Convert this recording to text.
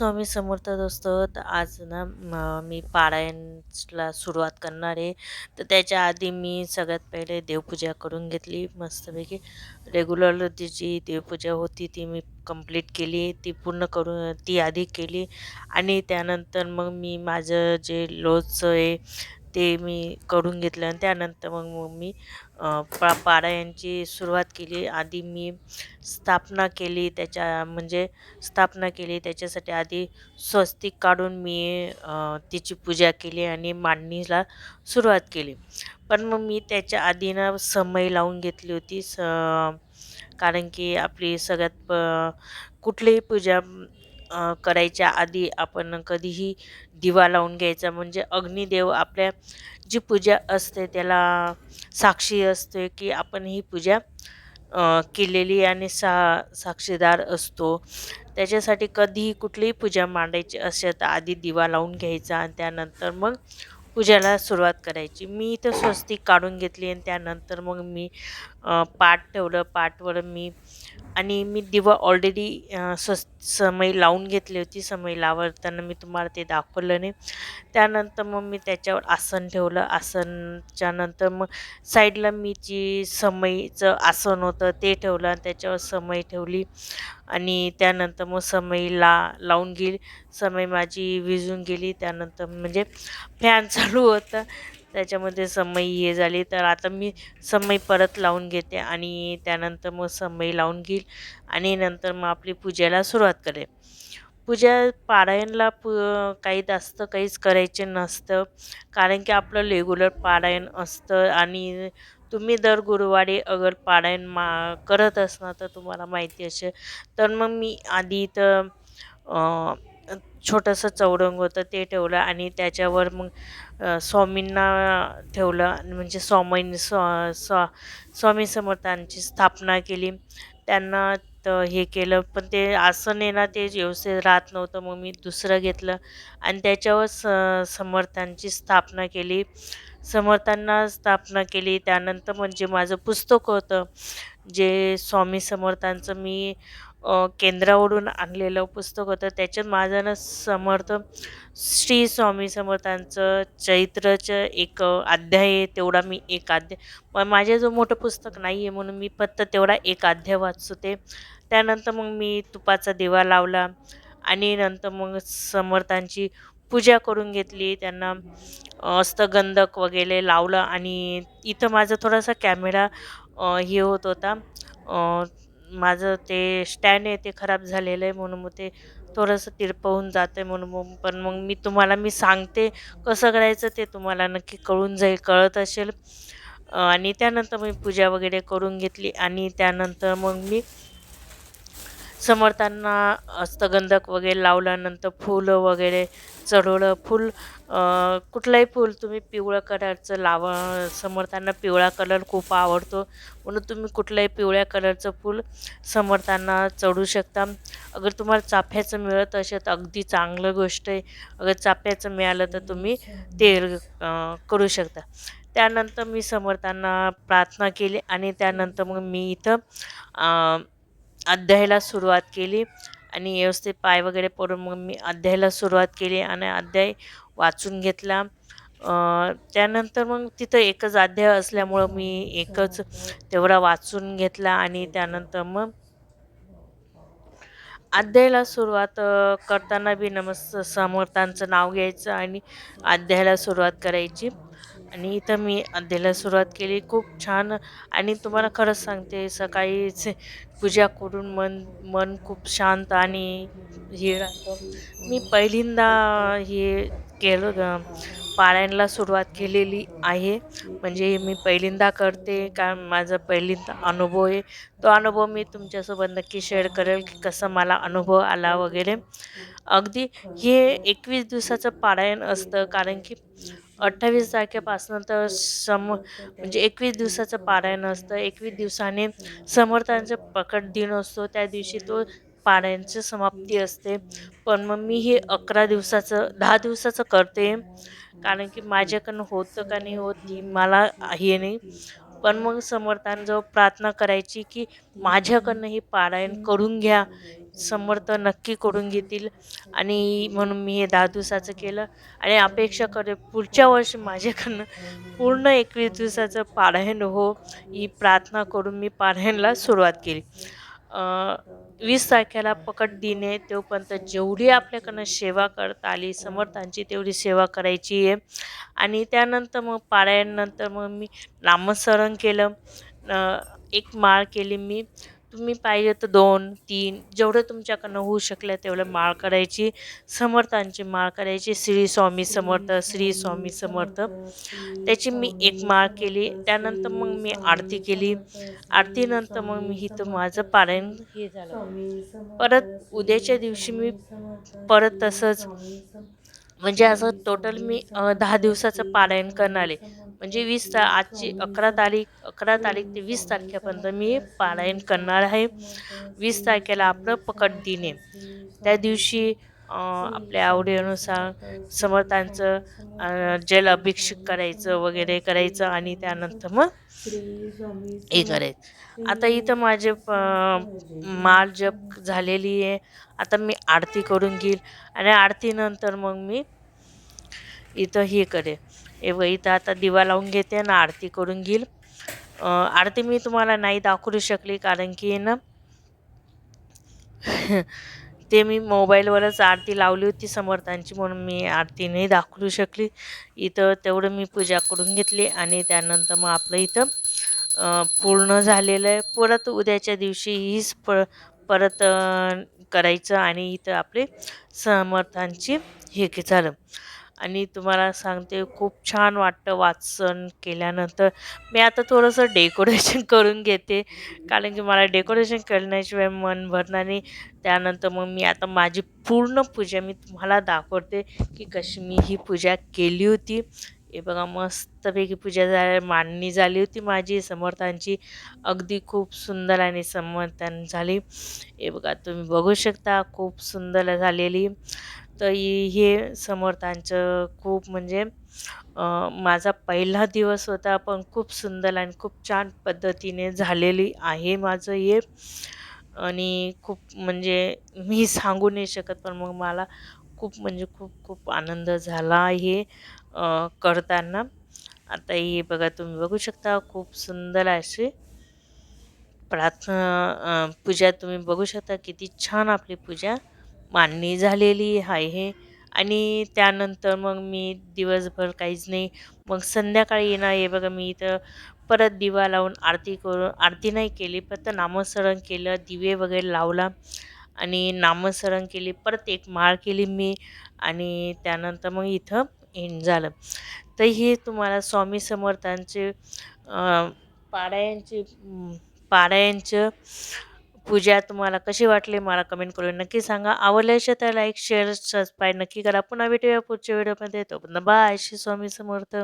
स्वामी समर्थ दोस्त. तर आज ना मी पारायणला सुरुवात करणार आहे. तर त्याच्या आधी मी सगळ्यात पहिले देवपूजा करून घेतली मस्तपैकी. रेग्युलर ती जी देवपूजा होती ती मी कंप्लीट केली, ती पूर्ण करून ती आधी केली. आणि त्यानंतर मग मी माझं जे रोजचं आहे ते मी करून घेतलं आणि त्यानंतर मग मी पारायणची सुरुवात केली. आधी मी स्थापना केली, म्हणजे स्थापना केली त्याच्यासाठी आधी स्वस्तिक काढून मी तिची पूजा केली आणि मांडणीला सुरुवात केली. पण मग मी त्याच्या आधी ना समय लावून घेतली होती. कारण की आपली सगळ्यात कुठलीही पूजा करायच्या आधी आपण कधीही दिवा लावून घ्यायचा, म्हणजे अग्निदेव आपल्या जी पूजा असते त्याला साक्षी असते की आपण ही पूजा केलेली आणि साक्षीदार असतो. त्याच्यासाठी कधीही कुठलीही पूजा मांडायची असेल तर आधी दिवा लावून घ्यायचा आणि त्यानंतर मग पूजेला सुरुवात करायची. मी इथं स्वस्तिक काढून घेतली आणि त्यानंतर मग मी पाट ठेवलं. पाटवर मी दिवा ऑलरेडी समय लावून घेतली होती. समय लावताना मी तुम्हाला ते दाखवलं नाही. त्यानंतर मग मी त्याच्यावर आसन ठेवलं. आसनच्या नंतर मग साईडला मी जी समईचं आसन होतं ते ठेवलं आणि त्याच्यावर समई ठेवली. आणि त्यानंतर मग समईला लावून गेली. समई माझी विझून गेली. त्यानंतर म्हणजे फॅन चालू होता त्याच्यामध्ये समई हे झाली. तर आता मी समई परत लावून घेते आणि त्यानंतर मग समई लावून घेईल आणि नंतर मग आपली पूजेला सुरुवात करेल. पूजा पारायणला काही जास्त काहीच करायचे नसतं, कारण की आपलं रेग्युलर पारायण असतं. आणि तुम्ही दर गुरुवारी अगर पारायण करत असणार तर तुम्हाला माहिती असेल. तर मग मी आधी इथं छोटंसं चौरंग होतं ते ठेवलं आणि त्याच्यावर मग स्वामींना ठेवलं आणि म्हणजे स्वामी समर्थांची स्थापना केली. त्यांना तर हे केलं, पण ते आसन आहे ना ते व्यवस्थित राहत नव्हतं. मग मी दुसरं घेतलं आणि त्याच्यावर समर्थांची स्थापना केली. समर्थांना स्थापना केली. त्यानंतर म्हणजे माझं पुस्तक होतं, जे स्वामी समर्थांचं मी केंद्रावरून आणलेलं पुस्तक होतं. त्याच्यात माझं ना श्री स्वामी समर्थांचं चैत्रचं एक अध्याय आहे. तेवढा मी एक अध्याय, पण माझ्याजवळ मोठं पुस्तक नाही आहे म्हणून मी फक्त तेवढा एक अध्याय वाचते. त्यानंतर मग मी तुपाचा दिवा लावला आणि नंतर मग समर्थांची पूजा करून घेतली. त्यांना अष्टगंधक वगैरे लावलं आणि इथं माझा थोडासा कॅमेरा हे होत होता. अ, माझं ते स्टँड आहे ते खराब झालेलं आहे म्हणून मग ते थोडंसं तिरपवून जातं म्हणून पण मग मी सांगते कसं करायचं ते तुम्हाला नक्की कळत असेल. आणि त्यानंतर मी पूजा वगैरे करून घेतली आणि त्यानंतर मग मी समर्थांना हस्तगंधक वगैरे लावल्यानंतर फुलं वगैरे चढवलं. कुठलंही फूल तुम्ही पिवळं कलरचं लावा. समर्थांना पिवळा कलर खूप आवडतो म्हणून तुम्ही कुठलंही पिवळ्या कलरचं फूल समर्थांना चढवू शकता. अगर तुम्हाला चाफ्याचं मिळत असेल तर अगदी चांगलं गोष्ट आहे. अगर चाफ्याचं मिळालं तर तुम्ही ते करू शकता. त्यानंतर मी समर्थांना प्रार्थना केली आणि त्यानंतर मग मी इथं अध्यायाला सुरुवात केली आणि व्यवस्थित पाय वगैरे पडून मग मी अध्यायाला सुरुवात केली आणि अध्याय वाचून घेतला. त्यानंतर मग तिथं एकच अध्याय असल्यामुळं मी एकच तेवढा वाचून घेतला आणि त्यानंतर मग अध्यायाला सुरुवात करताना बी समर्थांचं नाव घ्यायचं आणि अध्यायाला सुरुवात करायची. आणि इथं मी अध्यायाला सुरुवात केली. खूप छान. आणि तुम्हाला खरंच सांगते सकाळीच पूजा करून मन मन खूप शांत आणि हे राहतं. मी पहिल्यांदा हे केलं पारायणला सुरुवात केलेली आहे. म्हणजे मी पहिल्यांदा करते, कारण माझा पहिल्यांदा अनुभव आहे. तो अनुभव मी तुमच्यासोबत नक्की शेअर करेल की कसा मला अनुभव आला वगैरे. अगदी हे 21 दिवसाचं पारायण असतं, कारण की 28 तारखेपासून तर म्हणजे 21 दिवसाचं पारायण असतं. 21 दिवसाने समर्थांचा प्रकट दिन असतो. त्या दिवशी तो पारायणची समाप्ती असते. पण मग मी हे 11 दिवसाचं 10 दिवसाचं करते, कारण की माझ्याकडनं होतं का नाही होत ही मला हे नाही. पण मग समर्थांजवळ प्रार्थना करायची की माझ्याकडनं हे पारायण करून घ्या. समर्थ नक्की करून घेतील आणि म्हणून मी हे 10 दिवसाचं केलं आणि अपेक्षा करे पुढच्या वर्षी माझ्याकडनं पूर्ण 21 दिवसाचं पारायण हो, ही प्रार्थना करून मी पारायणला सुरुवात केली. 20 तारखेला पकड दिन आहे, तोपर्यंत जेवढी आपल्याकडनं सेवा करता आली समर्थांची तेवढी सेवा करायची आहे आणि त्यानंतर मग पारायणनंतर मग मी नामस्मरण केलं. अ, एक माळ केली मी. तुम्ही पाहिजे तर 2-3 जेवढं तुमच्याकडनं होऊ शकलं तेवढं माळ करायची. समर्थांची माळ करायची. श्री स्वामी समर्थ, श्री स्वामी समर्थ. त्याची मी एक माळ केली. त्यानंतर मग मी आरती केली. आरतीनंतर मग मी इथं माझं पारायण हे झालं. परत उद्याच्या दिवशी मी परत तसंच म्हणजे असं टोटल मी 10 दिवसाचं पारायण करणार आहे. म्हणजे आजची 11 तारीख ते 20 तारखेपर्यंत मी पारायण करणार आहे. 20 तारखेला आपलं पकड दिन आहे. त्या दिवशी आपल्या आवडीनुसार समर्थांचं जल अभिषेक करायचं वगैरे करायचं आणि त्यानंतर मग हे करायचं. आता इथं माझे माळ जप झालेली आहे. आता मी आरती करून घेईल आणि आरतीनंतर मग मी इथं हे करेन. हे बघ इथं आता दिवा लावून घेते आणि आरती करून घेईल. आरती मी तुम्हाला नाही दाखवू शकली कारण की ना ते मी मोबाईलवरच आरती लावली होती समर्थांची म्हणून मी आरती नाही दाखवू शकली. इथं तेवढं मी पूजा करून घेतली आणि त्यानंतर मग आपलं इथं पूर्ण झालेलं आहे. परत उद्याच्या दिवशी परत करायचं आणि इथं आपले समर्थांची हे झालं. आणि तुम्हाला सांगते खूप छान वाटतं वाचन केल्यानंतर. मी आता थोडंसं डेकोरेशन करून घेते कारण की मला डेकोरेशन करण्याशिवाय मन भरणार नाही. त्यानंतर मग मी आता माझी पूर्ण पूजा मी तुम्हाला दाखवते की कशी मी ही पूजा केली होती. हे बघा मस्तपैकी पूजा मांडणी झाली होती माझी समर्थांची. अगदी खूप सुंदर आणि समर्थन झाली. हे बघा तुम्ही बघू शकता खूप सुंदर झालेली. तर हे समर्थांचं खूप म्हणजे माझा पहिला दिवस होता पण खूप सुंदर आणि खूप छान पद्धतीने झालेली आहे माझं हे. आणि खूप म्हणजे मी सांगू नाही शकत पण मग मला खूप म्हणजे खूप खूप आनंद झाला आहे करताना. आता हे बघा तुम्ही बघू शकता खूप सुंदर अशी पूजा तुम्ही बघू शकता किती छान आपली पूजा मांडणी झालेली आहे. आणि त्यानंतर मग मी दिवसभर काहीच नाही. मग संध्याकाळी येणार आहे बघा मी इथं परत दिवा लावून आरती करून आरती नाही केली फक्त नामस्मरण केलं, दिवे वगैरे लावला आणि नामस्मरण केली. परत एक माळ केली मी आणि त्यानंतर मग इथं एंड झालं. तर हे तुम्हाला स्वामी समर्थांचे पारायणचे पारायणचं पूजा तुम्हाला कशी वाटली मला कमेंट करून नक्की सांगा. आवडले असेल तर लाईक शेअर सबस्क्राईब नक्की करा. पुन्हा भेटूया पुढच्या व्हिडिओमध्ये. तोपर्यंत बाय. श्री स्वामी समर्थ.